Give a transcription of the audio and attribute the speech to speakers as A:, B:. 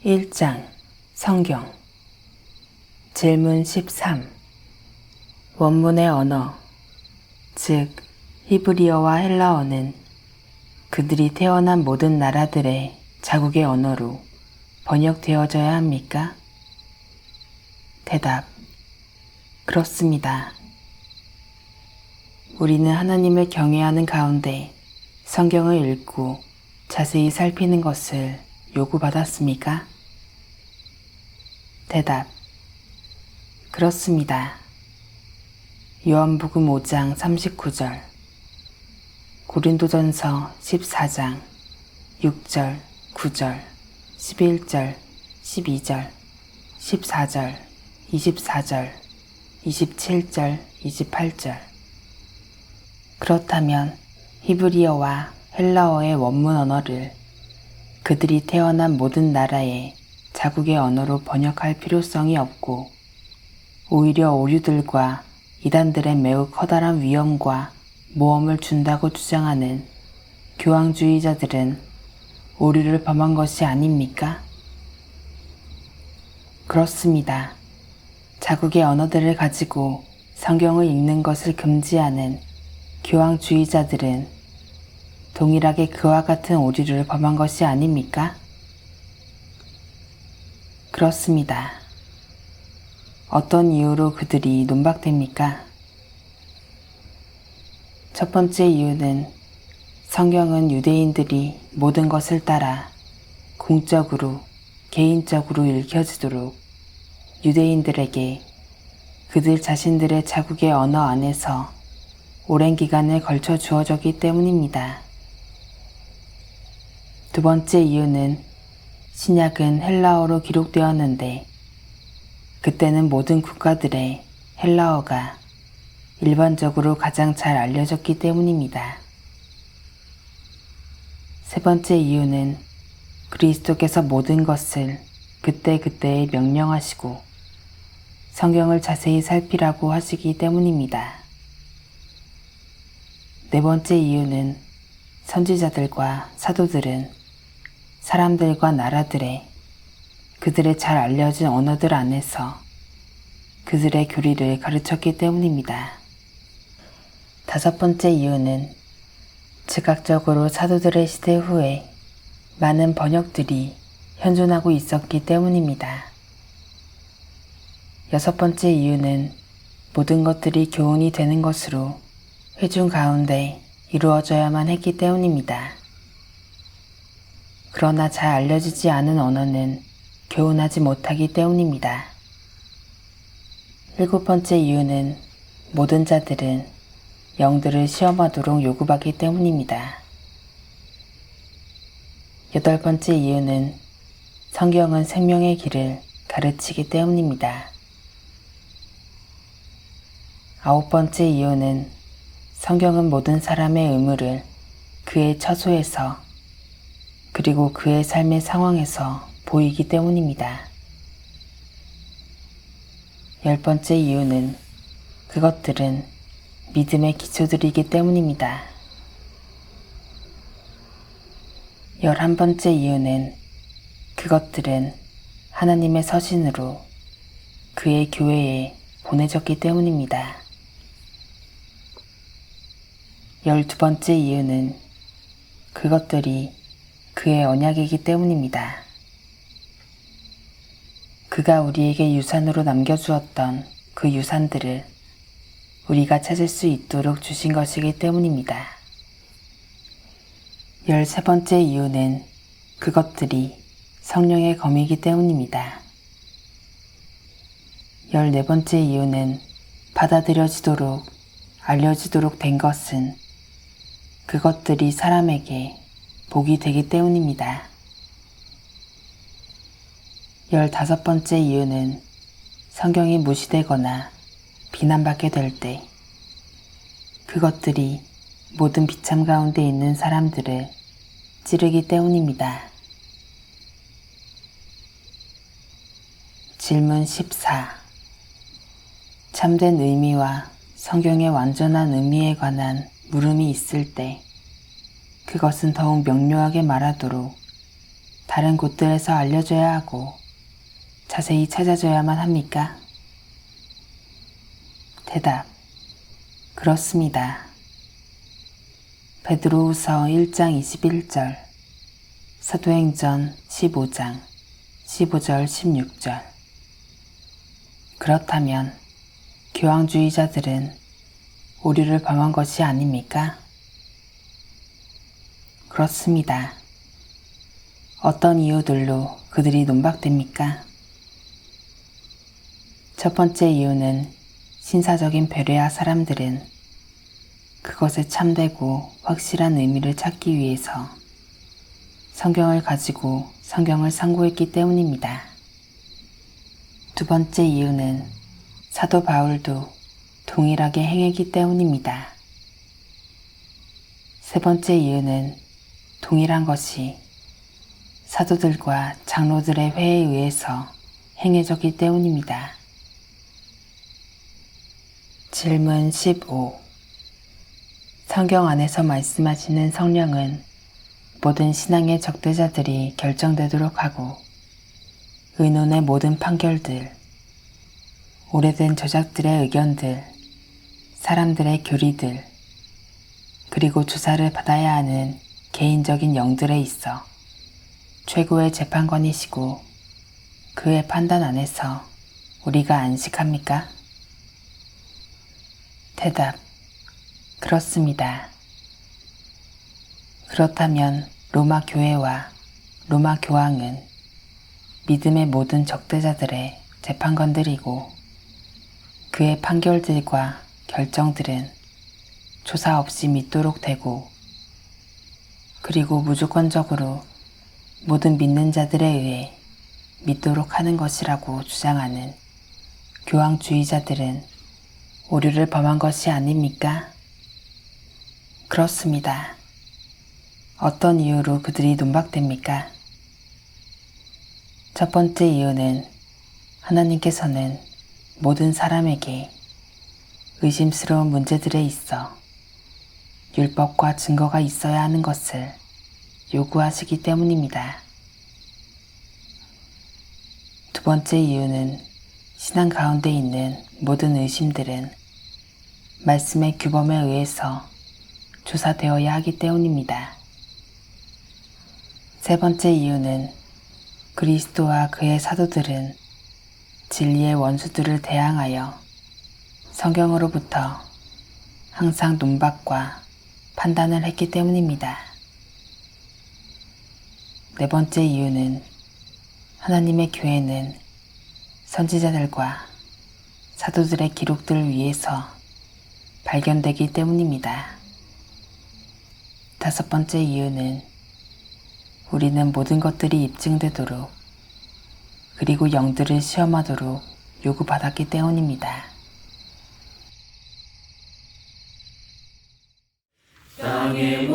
A: 1장 성경 질문 13 원문의 언어, 즉 히브리어와 헬라어는 그들이 태어난 모든 나라들의 자국의 언어로 번역되어져야 합니까? 대답: 그렇습니다. 우리는 하나님을 경외하는 가운데 성경을 읽고 자세히 살피는 것을 요구받았습니까? 대답: 그렇습니다. 요한복음 5장 39절, 고린도전서 14장 6절, 9절, 11절, 12절, 14절, 24절, 27절, 28절. 그렇다면 히브리어와 헬라어의 원문 언어를 그들이 태어난 모든 나라의 자국의 언어로 번역할 필요성이 없고, 오히려 오류들과 이단들의 매우 커다란 위험과 모험을 준다고 주장하는 교황주의자들은 오류를 범한 것이 아닙니까? 그렇습니다. 자국의 언어들을 가지고 성경을 읽는 것을 금지하는 교황주의자들은 동일하게 그와 같은 오류를 범한 것이 아닙니까? 그렇습니다. 어떤 이유로 그들이 논박됩니까? 첫 번째 이유는 성경은 유대인들이 모든 것을 따라 공적으로, 개인적으로 읽혀지도록 유대인들에게 그들 자신들의 자국의 언어 안에서 오랜 기간을 걸쳐 주어졌기 때문입니다. 두 번째 이유는 신약은 헬라어로 기록되었는데 그때는 모든 국가들의 헬라어가 일반적으로 가장 잘 알려졌기 때문입니다. 세 번째 이유는 그리스도께서 모든 것을 그때그때에 명령하시고 성경을 자세히 살피라고 하시기 때문입니다. 네 번째 이유는 선지자들과 사도들은 사람들과 나라들의 그들의 잘 알려진 언어들 안에서 그들의 교리를 가르쳤기 때문입니다. 다섯 번째 이유는 즉각적으로 사도들의 시대 후에 많은 번역들이 현존하고 있었기 때문입니다. 여섯 번째 이유는 모든 것들이 교훈이 되는 것으로 회중 가운데 이루어져야만 했기 때문입니다. 그러나 잘 알려지지 않은 언어는 교훈하지 못하기 때문입니다. 일곱 번째 이유는 모든 자들은 영들을 시험하도록 요구받기 때문입니다. 여덟 번째 이유는 성경은 생명의 길을 가르치기 때문입니다. 아홉 번째 이유는 성경은 모든 사람의 의무를 그의 처소에서 그리고 그의 삶의 상황에서 보이기 때문입니다. 열 번째 이유는 그것들은 믿음의 기초들이기 때문입니다. 11번째 이유는 그것들은 하나님의 서신으로 그의 교회에 보내졌기 때문입니다. 12번째 이유는 그것들이 그의 언약이기 때문입니다. 그가 우리에게 유산으로 남겨주었던 그 유산들을 우리가 찾을 수 있도록 주신 것이기 때문입니다. 13번째 이유는 그것들이 성령의 검이기 때문입니다. 14번째 이유는 받아들여지도록, 알려지도록 된 것은 그것들이 사람에게 복이 되기 때문입니다. 15번째 이유는 성경이 무시되거나 비난받게 될 때 그것들이 모든 비참 가운데 있는 사람들을 찌르기 때문입니다. 질문 14. 참된 의미와 성경의 완전한 의미에 관한 물음이 있을 때 그것은 더욱 명료하게 말하도록 다른 곳들에서 알려줘야 하고 자세히 찾아줘야만 합니까? 대답. 그렇습니다. 베드로후서 1장 21절, 사도행전 15장 15절 16절. 그렇다면 교황주의자들은 오류를 범한 것이 아닙니까? 그렇습니다. 어떤 이유들로 그들이 논박됩니까? 첫 번째 이유는 신사적인 배려야 사람들은 그것에 참되고 확실한 의미를 찾기 위해서 성경을 가지고 성경을 상고했기 때문입니다. 두 번째 이유는 사도 바울도 동일하게 행했기 때문입니다. 세 번째 이유는 동일한 것이 사도들과 장로들의 회에 의해서 행해졌기 때문입니다. 질문 15. 성경 안에서 말씀하시는 성령은 모든 신앙의 적대자들이 결정되도록 하고 의논의 모든 판결들, 오래된 저작들의 의견들, 사람들의 교리들, 그리고 조사를 받아야 하는 개인적인 영들에 있어 최고의 재판관이시고 그의 판단 안에서 우리가 안식합니까? 대답. 그렇습니다. 그렇다면 로마 교회와 로마 교황은 믿음의 모든 적대자들의 재판관들이고 그의 판결들과 결정들은 조사 없이 믿도록 되고 그리고 무조건적으로 모든 믿는 자들에 의해 믿도록 하는 것이라고 주장하는 교황주의자들은 오류를 범한 것이 아닙니까? 그렇습니다. 어떤 이유로 그들이 논박됩니까? 첫 번째 이유는 하나님께서는 모든 사람에게 의심스러운 문제들에 있어 율법과 증거가 있어야 하는 것을 요구하시기 때문입니다. 두 번째 이유는 신앙 가운데 있는 모든 의심들은 말씀의 규범에 의해서 조사되어야 하기 때문입니다. 세 번째 이유는 그리스도와 그의 사도들은 진리의 원수들을 대항하여 성경으로부터 항상 논박과 판단을 했기 때문입니다. 네 번째 이유는 하나님의 교회는 선지자들과 사도들의 기록들을 위해서 발견되기 때문입니다. 다섯 번째 이유는 우리는 모든 것들이 입증되도록 그리고 영들을 시험하도록 요구받았기 때문입니다.
B: 땅의